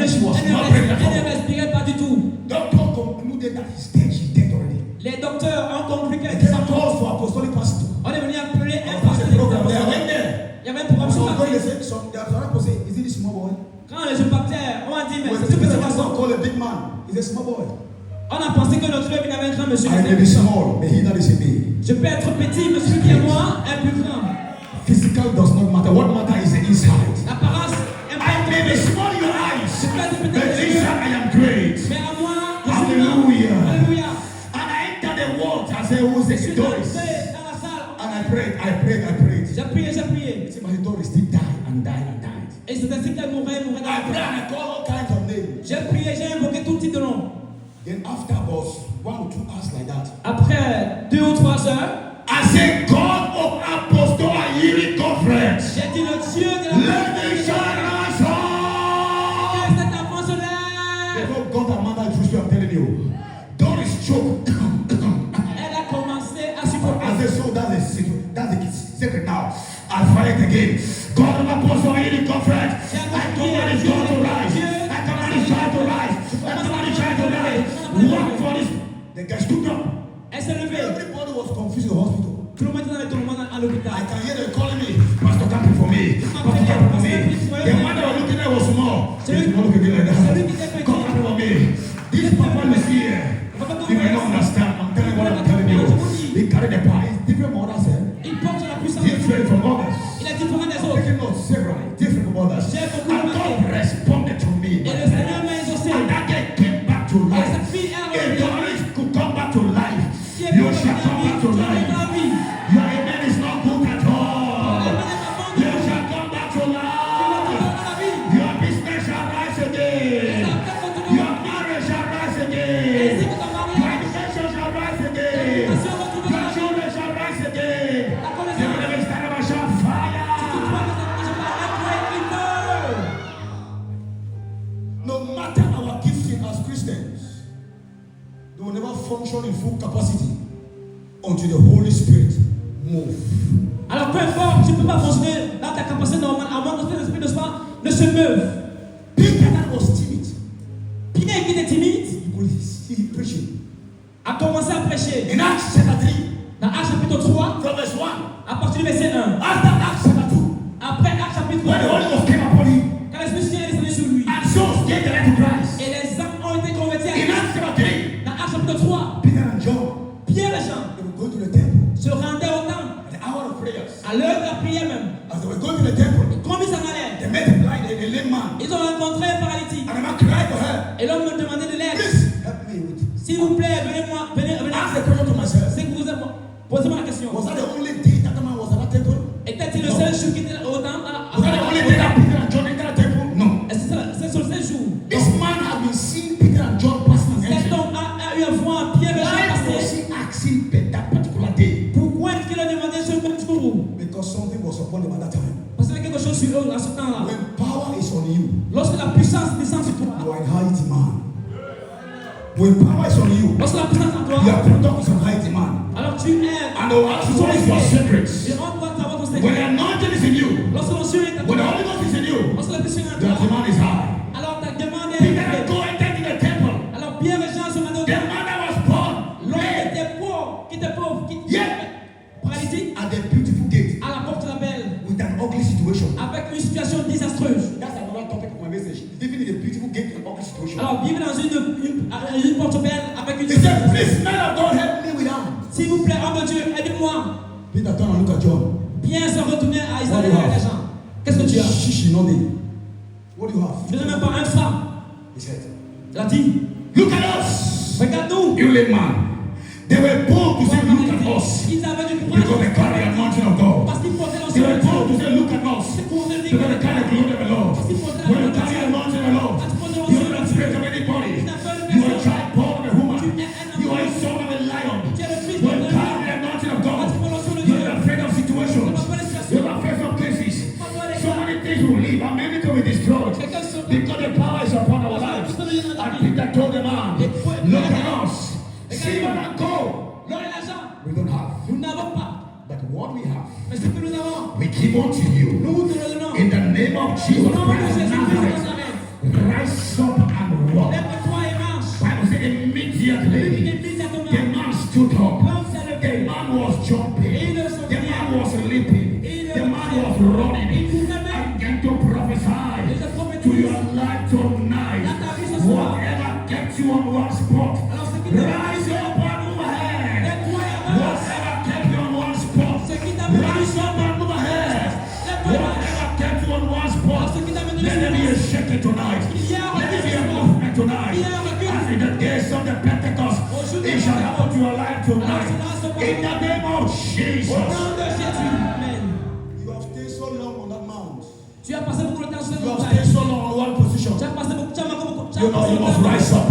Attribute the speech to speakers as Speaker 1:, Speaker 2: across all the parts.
Speaker 1: and she was
Speaker 2: Elle
Speaker 1: not pregnant at
Speaker 2: ne
Speaker 1: all.
Speaker 2: respirait pas du tout.
Speaker 1: Doctor concluded that she's dead already.
Speaker 2: Les docteurs ont conclu
Speaker 1: They
Speaker 2: qu'elle
Speaker 1: came
Speaker 2: était
Speaker 1: and
Speaker 2: morte.
Speaker 1: told us for apostolic pastor.
Speaker 2: On est venu appeler un
Speaker 1: That's
Speaker 2: pasteur
Speaker 1: the program there. I
Speaker 2: d'expérience.
Speaker 1: went there.
Speaker 2: Il y avait un programme
Speaker 1: So
Speaker 2: sur
Speaker 1: when they
Speaker 2: papier.
Speaker 1: said, so the apostolic say, is it this small boy?
Speaker 2: Quand les jeunes baptêmes, on a dit, mais
Speaker 1: When
Speaker 2: c'est
Speaker 1: the
Speaker 2: tout petit
Speaker 1: pastor
Speaker 2: garçon.
Speaker 1: called a big man, he's a small boy.
Speaker 2: On a pensé que notre Dieu avait un grand monsieur.
Speaker 1: I may be small, but he that is in me.
Speaker 2: Je peux être petit, mais celui qui est moi est plus grand.
Speaker 1: Physical does not matter. What matters is the inside.
Speaker 2: L'apparence
Speaker 1: I may be
Speaker 2: importe.
Speaker 1: small in your eyes,
Speaker 2: Je peux être
Speaker 1: but
Speaker 2: petit,
Speaker 1: inside I am great.
Speaker 2: mais à moi, je suis grand.
Speaker 1: Hallelujah.
Speaker 2: Alléluia.
Speaker 1: And I entered the world. I said, who's
Speaker 2: Je
Speaker 1: the
Speaker 2: suis
Speaker 1: Doris?
Speaker 2: entré dans la salle.
Speaker 1: And I prayed.
Speaker 2: J'ai prié, j'ai prié.
Speaker 1: See, my Doris still died and died and died.
Speaker 2: Et c'est ainsi qu'elle mourait dans
Speaker 1: I
Speaker 2: la
Speaker 1: prayed
Speaker 2: terre.
Speaker 1: and I called all kinds of names.
Speaker 2: J'ai prié, j'ai invoqué tout type de nom.
Speaker 1: Then after about 1 or 2 hours like that,
Speaker 2: Après 2 ou 3 heures,
Speaker 1: I said, God of Apostle Ayiri Conference,
Speaker 2: j'ai dit le Dieu de la
Speaker 1: let me shine my
Speaker 2: que
Speaker 1: soul.
Speaker 2: cet enfant se lève.
Speaker 1: Before God and Mother Joshua, I'm telling you, Doris choked.
Speaker 2: Elle a commencé à
Speaker 1: I
Speaker 2: supporter.
Speaker 1: said, so that's the secret. That's the secret now. I'll fight it again. God of Apostle Ayiri Conference, I command his God to rise. I command his child to rise. I command his child to rise. Work for this. The guy stood up.
Speaker 2: Elle s'est levée.
Speaker 1: Everybody was confused in the hospital.
Speaker 2: Tout le monde était dans le monde à l'hôpital.
Speaker 1: I can hear them calling me, Pastor, come pray for me. Pastor, come pray for me. The one they were looking at was small. They did not look at me like that. Come pray for me. This papa you see here, you may not understand. I'm telling you what I'm telling you. He carried the power. It's different from others.
Speaker 2: Il porte la puissance.
Speaker 1: Different from others.
Speaker 2: Il est différent des
Speaker 1: I'm
Speaker 2: autres.
Speaker 1: taking notes several. Different from others. And God responded to me.
Speaker 2: Et le Seigneur m'a exaucé.
Speaker 1: And that guy came back to
Speaker 2: Et
Speaker 1: life.
Speaker 2: cette fille est
Speaker 1: If
Speaker 2: revenue.
Speaker 1: Doris could come back to life,
Speaker 2: Qui est
Speaker 1: you
Speaker 2: venue
Speaker 1: shall come back to
Speaker 2: dans la
Speaker 1: life.
Speaker 2: vie.
Speaker 1: Your amen is not good at all. You shall come back to life. Your business shall rise again. Your marriage shall rise again. Your education shall rise again. Your children shall rise again. The living stand shall fire. No matter our gifting as Christians, they will never function in full capacity until the Holy Spirit moves.
Speaker 2: Alors peu importe, tu ne peux pas fonctionner dans ta capacité normale à moins que l'esprit de soi ne se meuve.
Speaker 1: Peter that was timid.
Speaker 2: Pierre qui était timide
Speaker 1: You could see him preaching.
Speaker 2: a commencé à prêcher.
Speaker 1: In Acts chapter 3,
Speaker 2: Dans Actes chapitre 3,
Speaker 1: from verse 1.
Speaker 2: à partir du verset 1.
Speaker 1: After Acts chapter 2,
Speaker 2: Après Actes chapitre
Speaker 1: when the
Speaker 2: 3,
Speaker 1: Holy Ghost came upon him,
Speaker 2: quand l'Esprit Saint est descendu sur lui,
Speaker 1: and souls gave their life to Christ.
Speaker 2: et les âmes ont été convertis à
Speaker 1: In
Speaker 2: Christ.
Speaker 1: Acts chapter 3,
Speaker 2: Dans Actes chapitre 3,
Speaker 1: Peter and John,
Speaker 2: Pierre et Jean
Speaker 1: they were going to the temple
Speaker 2: se rendaient au temple,
Speaker 1: at the hour of prayers.
Speaker 2: à l'heure de la prière même.
Speaker 1: As they were going to the temple,
Speaker 2: Comme ils s'en allaient,
Speaker 1: they met a blind and a lame man.
Speaker 2: ils ont rencontré un paralytique.
Speaker 1: And the man cried for her,
Speaker 2: Et l'homme me demandait de l'aide.
Speaker 1: please help me with it.
Speaker 2: S'il vous plaît, venez-moi, venez.
Speaker 1: Ask the question to myself.
Speaker 2: C'est que vous avez... Posez-moi la question.
Speaker 1: Was that the only day that the man was at that temple?
Speaker 2: Était-il le seul jour qui était au temple?
Speaker 1: Was that the only day that Peter and John entered the temple? No.
Speaker 2: Est-ce que c'est sur le seul jour?
Speaker 1: This man had been seeing Peter and John passing and
Speaker 2: Cet
Speaker 1: entering.
Speaker 2: homme a eu à voir Pierre et Jean
Speaker 1: Why was
Speaker 2: passer.
Speaker 1: he asking that particular day?
Speaker 2: Pourquoi est-ce qu'il a demandé ce même jour?
Speaker 1: Because something was upon him at that time.
Speaker 2: Parce qu'il y a quelque chose sur eux à ce temps-là.
Speaker 1: When power is on you,
Speaker 2: Lorsque la puissance descend sur toi,
Speaker 1: you are in high demand. When power is on you,
Speaker 2: lorsque la puissance en toi,
Speaker 1: your product is on high demand.
Speaker 2: alors tu es.
Speaker 1: And they will ask you, what is your secrets?
Speaker 2: Et on doit savoir ton
Speaker 1: When the
Speaker 2: secret.
Speaker 1: anointing is in you,
Speaker 2: Lorsque l'onction est en
Speaker 1: when the
Speaker 2: toi,
Speaker 1: Holy Ghost is in you,
Speaker 2: lorsque la puissance est en
Speaker 1: the
Speaker 2: toi,
Speaker 1: demand is high.
Speaker 2: alors ta demande est
Speaker 1: Peter and
Speaker 2: élevée.
Speaker 1: John entered in the temple.
Speaker 2: Alors Pierre et Jean se rendaient au
Speaker 1: The
Speaker 2: temple.
Speaker 1: man that was born
Speaker 2: L'homme qui
Speaker 1: lame
Speaker 2: était pauvre, qui
Speaker 1: Yeah.
Speaker 2: paralytique,
Speaker 1: at the beautiful gate
Speaker 2: à la porte de la belle,
Speaker 1: with an ugly situation.
Speaker 2: avec une situation désastreuse.
Speaker 1: That's another topic of my message. Living in a beautiful gate with an ugly situation.
Speaker 2: Alors, vivre dans une porte belle avec une
Speaker 1: He said,
Speaker 2: situation.
Speaker 1: please, man of God, help me with that.
Speaker 2: S'il vous plaît, homme de Dieu, aidez-moi.
Speaker 1: Peter turned and looked at John.
Speaker 2: Pierre se retournait à
Speaker 1: What
Speaker 2: Israël
Speaker 1: do you
Speaker 2: avec
Speaker 1: have?
Speaker 2: les gens. Qu'est-ce que tu as?
Speaker 1: Shishi nodding. What do you have?
Speaker 2: Je n'ai même pas un franc.
Speaker 1: He said,
Speaker 2: Il a dit,
Speaker 1: look at us.
Speaker 2: regarde-nous.
Speaker 1: You lame man. They were bold to say, look at us.
Speaker 2: Ils avaient du
Speaker 1: Because
Speaker 2: courage
Speaker 1: they carry the anointing of God.
Speaker 2: parce qu'ils portaient
Speaker 1: They were
Speaker 2: l'onction.
Speaker 1: bold to say, look at us. Because they carry the glory of the Lord. When you carry the anointing of the Lord, you are not afraid of anybody. You are a child born of a woman. You are a son of a lion. When you carry the anointing of God, you are not afraid of situations. You are not afraid of cases. So many things will leave and many things will be destroyed. Because the power is upon our lives. And Peter told the man, look at us. Silver and gold.
Speaker 2: L'or et l'argent,
Speaker 1: We don't have.
Speaker 2: nous n'avons pas.
Speaker 1: But what we have,
Speaker 2: Mais ce que nous avons,
Speaker 1: we give unto you.
Speaker 2: nous te le donnons.
Speaker 1: In the name of
Speaker 2: Au
Speaker 1: Jesus
Speaker 2: nom de
Speaker 1: Christ of
Speaker 2: Jésus-Christ de
Speaker 1: Nazareth.
Speaker 2: Nazareth.
Speaker 1: Rise to your life tonight. Whatever kept you on one spot, rise up and move ahead. Whatever kept you on one spot, rise up and move ahead. Whatever kept you on one spot, let there be a shaking tonight. Let there be a movement tonight. As in the days of the Pentecost, it shall happen to your life tonight. In the name of Jesus.
Speaker 2: Amen.
Speaker 3: You have stayed so long on that mount.
Speaker 2: Tu as passé beaucoup de temps sur
Speaker 3: You
Speaker 2: le
Speaker 3: have stayed so long on one position.
Speaker 2: Tu as passé beaucoup de temps
Speaker 1: You must rise up.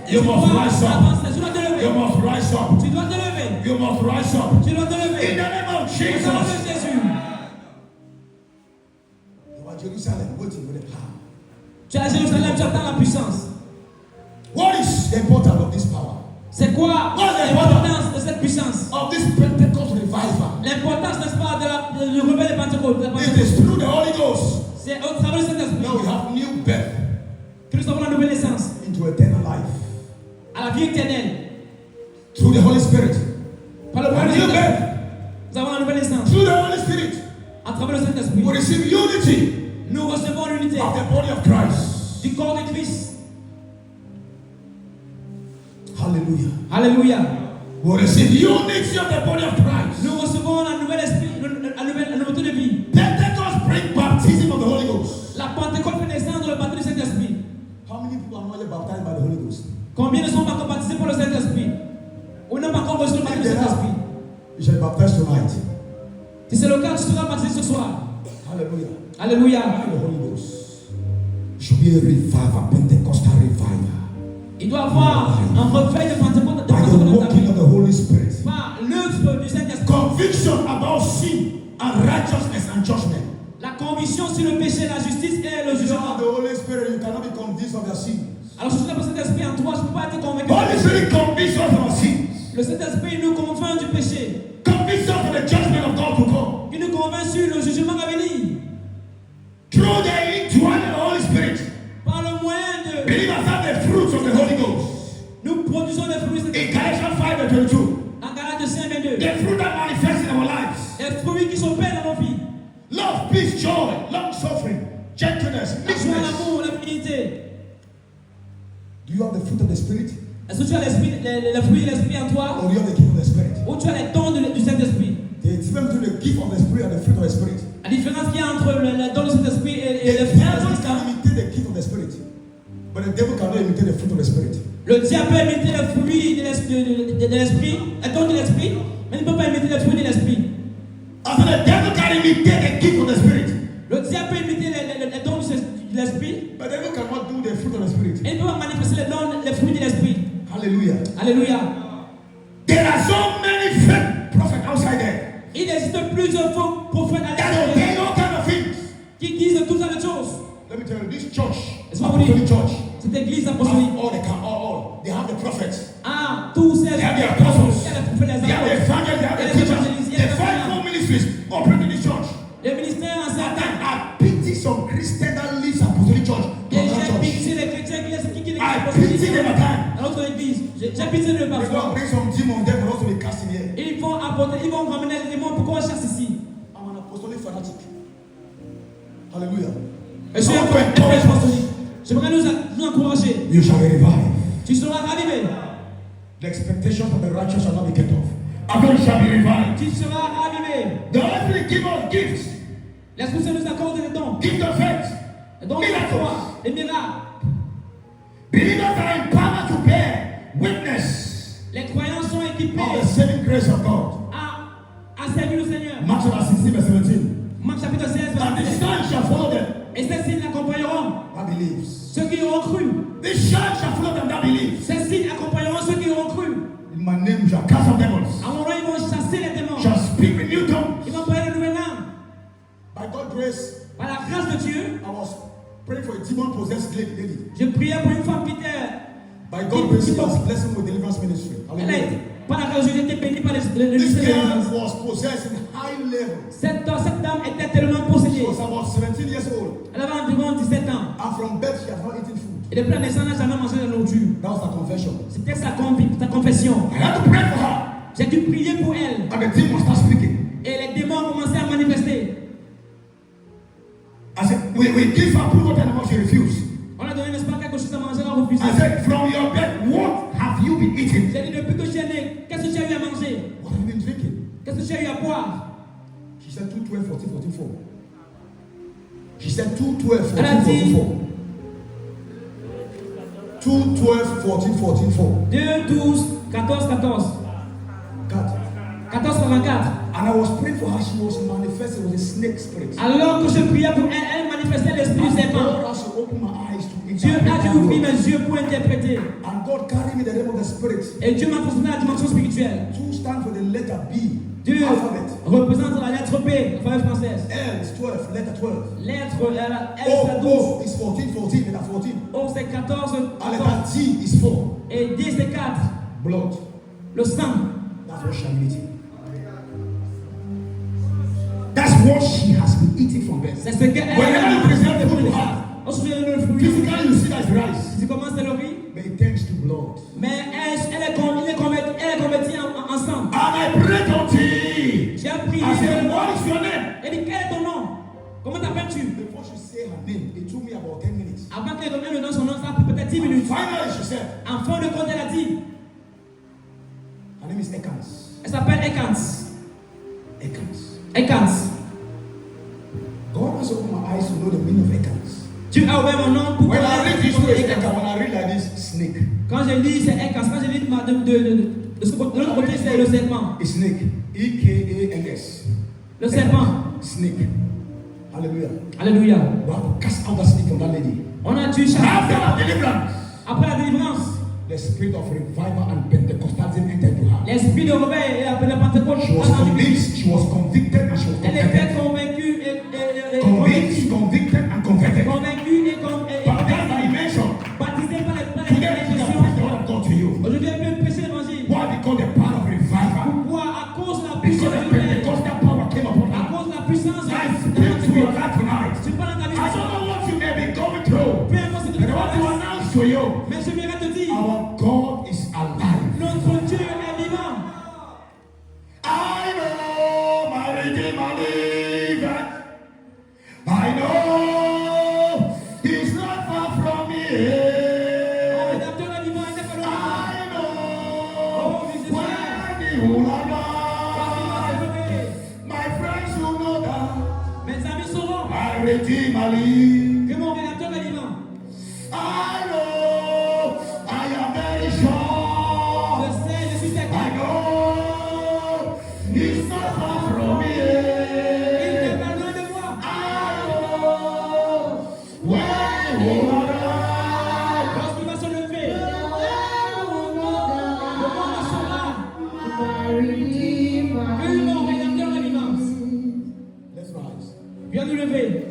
Speaker 1: You must rise up.
Speaker 2: Tu dois te lever.
Speaker 1: You must rise up.
Speaker 2: Tu dois te lever.
Speaker 1: You must rise up.
Speaker 2: Tu dois te lever.
Speaker 1: In the name of
Speaker 2: Au nom de
Speaker 1: Jesus.
Speaker 2: Jésus.
Speaker 3: You are Jerusalem waiting for the power.
Speaker 2: Tu es à Jérusalem, tu attends la puissance.
Speaker 3: What is the importance of this power?
Speaker 2: C'est quoi l'importance de cette puissance?
Speaker 3: Of this Pentecost revival?
Speaker 2: L'importance, n'est-ce pas, du réveil de Pentecôte.
Speaker 3: It is through the Holy Ghost.
Speaker 2: C'est au travers de cet esprit
Speaker 3: Now we have new birth
Speaker 2: que nous avons la nouvelle naissance
Speaker 3: into eternal life.
Speaker 2: à la vie éternelle.
Speaker 3: Through the Holy Spirit.
Speaker 2: Par le
Speaker 3: A
Speaker 2: pouvoir de
Speaker 3: new
Speaker 2: cet
Speaker 3: birth.
Speaker 2: esprit, nous avons la nouvelle naissance.
Speaker 3: Through the Holy Spirit.
Speaker 2: À travers de cet esprit,
Speaker 3: We receive unity
Speaker 2: nous recevons l'unité
Speaker 3: of the body of Christ.
Speaker 2: du corps de Christ.
Speaker 3: Hallelujah.
Speaker 2: Alléluia.
Speaker 3: We receive unity of the body of Christ.
Speaker 2: Nous recevons la nouvelle esprit, la nouveauté de vie.
Speaker 3: Pentecost brings baptism of the Holy Ghost.
Speaker 2: La Pentecôte fait descendre le baptême du Saint-Esprit.
Speaker 3: How many people are not yet baptized by the Holy Ghost?
Speaker 2: Combien ne sont pas encore baptisés par le Saint-Esprit? Ou n'ont pas encore reçu le baptême du
Speaker 3: If they are,
Speaker 2: Saint-Esprit?
Speaker 3: you shall be baptized tonight.
Speaker 2: Si c'est le cas, tu seras baptisé ce soir.
Speaker 3: Hallelujah.
Speaker 2: Alléluia.
Speaker 3: By the Holy Ghost. It should be a revival, Pentecostal revival.
Speaker 2: Il doit avoir un réveil de Pentecôte
Speaker 3: By the working of the Holy Spirit.
Speaker 2: par l'œuvre du Saint-Esprit.
Speaker 3: Conviction about sin and righteousness and judgment.
Speaker 2: La conviction sur le péché, la justice et le
Speaker 3: If you don't
Speaker 2: jugement.
Speaker 3: have the Holy Spirit, you cannot be convinced of your sin.
Speaker 2: Alors si tu n'as pas cet esprit en toi, je ne peux pas être convaincu.
Speaker 3: Holy Spirit convicts us of our sins.
Speaker 2: Le Saint-Esprit nous convainc du péché.
Speaker 3: Convicts us of the judgment of God to come.
Speaker 2: Il nous convainc sur le jugement à venir.
Speaker 3: Through the indwelling Holy Spirit,
Speaker 2: Par le moyen de...
Speaker 3: believers have the fruits of the Holy Ghost.
Speaker 2: Nous produisons des fruits
Speaker 3: In Galatians 5:22,
Speaker 2: en Galates 5:22.
Speaker 3: the fruit that manifests in our lives:
Speaker 2: Des fruits qui s'opèrent dans nos vies.
Speaker 3: love, peace, joy, long suffering, gentleness,
Speaker 2: La joie,
Speaker 3: meekness.
Speaker 2: l'amour, la fidélité.
Speaker 3: Do you have the fruit of the Spirit,
Speaker 2: Est-ce que tu as l'esprit, le fruit de l'esprit en toi?
Speaker 3: or do you have the gift of the Spirit?
Speaker 2: Ou tu as les dons du Saint-Esprit?
Speaker 3: The difference between the gift of the Spirit and the fruit of the Spirit.
Speaker 2: La différence qu'il y a entre le don du Saint-Esprit et
Speaker 3: The
Speaker 2: le fruit de
Speaker 3: devil
Speaker 2: l'Esprit.
Speaker 3: can imitate the gift of the Spirit, but the devil cannot imitate the fruit of the Spirit.
Speaker 2: Le diable peut imiter le fruit de l'esprit, le don de l'esprit, mais il ne peut pas imiter le fruit de l'esprit.
Speaker 3: After the devil can imitate the gift of the Spirit,
Speaker 2: Le diable peut imiter les dons de l'esprit,
Speaker 3: but the devil cannot do the fruit of the Spirit.
Speaker 2: et il peut pas manifester les fruits de l'esprit.
Speaker 3: Hallelujah.
Speaker 2: Alléluia.
Speaker 3: There are so many fake prophets outside there
Speaker 2: Il existe plusieurs faux prophètes à
Speaker 3: that
Speaker 2: l'extérieur
Speaker 3: obey all kind of things.
Speaker 2: qui disent toutes sortes de choses.
Speaker 3: Let me tell you, this church,
Speaker 2: Est-ce que vous dites?
Speaker 3: Apostolic Church,
Speaker 2: Cette église
Speaker 3: have
Speaker 2: apostolique
Speaker 3: all. They have the prophets,
Speaker 2: a tous ces
Speaker 3: they have the apostles,
Speaker 2: il y a les prophètes, les
Speaker 3: they have the
Speaker 2: apôtres,
Speaker 3: evangelists, they have the teachers. The fivefold ministries operate in this church.
Speaker 2: les ministères
Speaker 3: And
Speaker 2: anciens.
Speaker 3: then I pity some Christians that leaves Apostolic Church
Speaker 2: Et
Speaker 3: from that
Speaker 2: j'ai
Speaker 3: church.
Speaker 2: pitié les chrétiens qui l'église
Speaker 3: I pity them at times.
Speaker 2: à notre église. J'ai pitié d'eux
Speaker 3: They go
Speaker 2: parfois.
Speaker 3: and bring some demons there for us to be cast in here.
Speaker 2: Ils vont apporter, ils vont ramener les démons. Pourquoi on chasse ici?
Speaker 3: I'm an apostolic fanatic. Hallelujah.
Speaker 2: Je suis un prophète apostolique. J'aimerais nous encourager.
Speaker 3: You shall be revived.
Speaker 2: Tu seras ravivé.
Speaker 3: The expectations of the righteous shall not be cut off. Again shall be revived.
Speaker 2: Tu seras ravivé.
Speaker 3: The Holy Spirit give us gifts.
Speaker 2: L'Esprit Saint nous accorde les dons.
Speaker 3: Gift of faith.
Speaker 2: Les dons de la foi, les miracles.
Speaker 3: Believers are empowered to bear witness
Speaker 2: Les croyants sont équipés
Speaker 3: of the saving grace of God.
Speaker 2: à servir le Seigneur.
Speaker 3: Mark chapter 16 verse 17.
Speaker 2: Marc chapitre 16,
Speaker 3: And the
Speaker 2: verset 17.
Speaker 3: signs shall follow them
Speaker 2: Et ces signes accompagneront
Speaker 3: that believes.
Speaker 2: ceux qui auront cru.
Speaker 3: The signs shall follow them that believe.
Speaker 2: Ces signes accompagneront ceux qui auront cru.
Speaker 3: In my name shall cast out devils.
Speaker 2: À mon nom, ils vont chasser les démons.
Speaker 3: Shall speak with new tongues.
Speaker 2: Ils vont parler de nouvelles langues.
Speaker 3: By God's grace,
Speaker 2: Par la grâce de Dieu,
Speaker 3: I was praying for a demon-possessed lady.
Speaker 2: je priais pour une femme qui était.
Speaker 3: By God's grace, He was blessing with deliverance ministry.
Speaker 2: Elle a
Speaker 3: Hallelujah.
Speaker 2: été. Par la grâce de Dieu, elle était bénie par le
Speaker 3: This
Speaker 2: ministère de
Speaker 3: girl
Speaker 2: l'Église.
Speaker 3: was possessed in high level.
Speaker 2: Cette dame était tellement possédée.
Speaker 3: She was about 17 years old.
Speaker 2: Elle avait environ 17 ans.
Speaker 3: And from birth, she has not eaten food.
Speaker 2: Et depuis la naissance, elle n'a jamais mangé de nourriture.
Speaker 3: That was her confession.
Speaker 2: C'était sa confession.
Speaker 3: I had to pray for her.
Speaker 2: J'ai dû prier pour elle.
Speaker 3: And the demon started speaking.
Speaker 2: Et les démons ont commencé à manifester.
Speaker 3: I said, we give her proof of
Speaker 1: said, from your bed, what have you been eating?
Speaker 2: J'ai dit, depuis que tu es né, qu'est-ce que tu as eu à manger?
Speaker 3: What have you been drinking?
Speaker 2: Qu'est-ce que tu as eu à boire?
Speaker 3: She said 2, 12, 14, 14, 4. She said 2, 12,
Speaker 2: Elle a
Speaker 3: 14,
Speaker 2: dit
Speaker 3: 14, 4. 2, 12, 14, 14, 4.
Speaker 2: 2, 12, 14, 14.
Speaker 3: 4.
Speaker 2: 14, 44.
Speaker 3: And I was praying for her. She was manifested with a snake spirit.
Speaker 2: Alors que je priais pour elle, elle manifestait l'esprit du serpent.
Speaker 3: God has to open my eyes to
Speaker 2: Dieu a dû
Speaker 3: interpret
Speaker 2: ouvrir
Speaker 3: that word.
Speaker 2: mes yeux pour interpréter.
Speaker 3: And God carried me the realm of the spirit.
Speaker 2: Et Dieu m'a transformé à la dimension spirituelle.
Speaker 3: 2 stand for the letter B.
Speaker 2: Dieu
Speaker 3: Alphabet.
Speaker 2: représente la lettre P, alphabet française.
Speaker 3: L is 12, letter 12.
Speaker 2: Lettre L, c'est 12.
Speaker 3: O is 14, 14, letter 14.
Speaker 2: O, c'est 14.
Speaker 3: And letter T is 4.
Speaker 2: Et D, c'est 4.
Speaker 3: Blood.
Speaker 2: Le sang.
Speaker 3: That's what she has been eating. That's what she has been eating from birth.
Speaker 2: C'est ce qu'elle
Speaker 1: Whenever you present food to her,
Speaker 2: lorsque tu donnes le fruit,
Speaker 1: physically you see that it's rice.
Speaker 2: tu commences à le riz,
Speaker 3: But it turns to blood.
Speaker 2: mais elle est convertie en sang.
Speaker 1: And I prayed unto thee.
Speaker 2: J'ai appris.
Speaker 1: I said, what is your name?
Speaker 2: Elle dit, quel est ton nom? Comment t'appelles-tu?
Speaker 3: Before she say her name, it took me about 10 minutes.
Speaker 2: Avant qu'elle donne le nom, son nom, ça a pris peut-être 10 minutes.
Speaker 3: Finally, she said,
Speaker 2: En fin de compte, elle a dit,
Speaker 3: her name is Ekans.
Speaker 2: elle s'appelle Ekans.
Speaker 3: Ekans.
Speaker 2: Ekans.
Speaker 3: God has opened my eyes to know the meaning of Ekans.
Speaker 2: Dieu a ouvert mon nom pour
Speaker 3: When I read this
Speaker 2: connaître
Speaker 3: word,
Speaker 2: Ekans.
Speaker 3: when I read like this, snake.
Speaker 2: Quand je lis, c'est Ekans. Quand je lis de l'autre côté, c'est le serpent.
Speaker 3: A snake. E-K-A-N-S.
Speaker 2: Le serpent.
Speaker 3: Snake. Hallelujah.
Speaker 2: Alléluia.
Speaker 3: We have to cast out that snake from that lady.
Speaker 2: On a tué chaque
Speaker 1: After deliverance,
Speaker 2: après la délivrance.
Speaker 3: The spirit of revival and Pentecostalism entered into her.
Speaker 2: L'esprit de réveil et la Pentecôte.
Speaker 3: She was convinced, she was convicted, and she was
Speaker 2: Elle
Speaker 3: converted.
Speaker 2: était convaincue et
Speaker 3: Convinced, convicted, and converted.
Speaker 2: convaincue et
Speaker 1: but that's the dimension.
Speaker 2: baptisée par
Speaker 1: Today, I
Speaker 2: les
Speaker 1: preach the word of God to you.
Speaker 2: Aujourd'hui, elle peut prêcher l'évangile.
Speaker 1: Why? Because the power of revival.
Speaker 2: Pourquoi? À cause de la
Speaker 1: Because
Speaker 2: puissance
Speaker 1: the
Speaker 2: de Dieu.
Speaker 1: Pentecostal power came upon
Speaker 2: À
Speaker 1: her.
Speaker 2: cause de la puissance de
Speaker 1: I
Speaker 2: la
Speaker 1: speak to your
Speaker 2: Pentecôte.
Speaker 1: life tonight.
Speaker 2: Tu parles dans ta vie.
Speaker 1: I don't know what you may be going through.
Speaker 2: Peu importe ce que
Speaker 1: But
Speaker 2: tu
Speaker 1: I want to
Speaker 2: traverses.
Speaker 1: announce to you,
Speaker 2: Mais je viens te dire,
Speaker 3: Our God is alive.
Speaker 2: notre Dieu est vivant.
Speaker 1: I know my Redeemer liveth. I know He's not far from
Speaker 2: Mon
Speaker 1: here.
Speaker 2: rédempteur est vivant, il n'est pas loin.
Speaker 1: I know when He will arrive. My friends will know that
Speaker 2: Mes amis sauront
Speaker 1: my Redeemer lives.
Speaker 2: que mon rédempteur est vivant.
Speaker 1: I know, I am very sure.
Speaker 2: Je sais, je suis
Speaker 1: I
Speaker 2: certain.
Speaker 1: know He's not far from
Speaker 2: Il
Speaker 1: here.
Speaker 2: n'est pas loin de moi.
Speaker 1: I know when He will arrive.
Speaker 2: Lorsqu'il va se lever, le monde saura que mon rédempteur est vivant.
Speaker 3: Let's rise.
Speaker 2: Viens nous lever.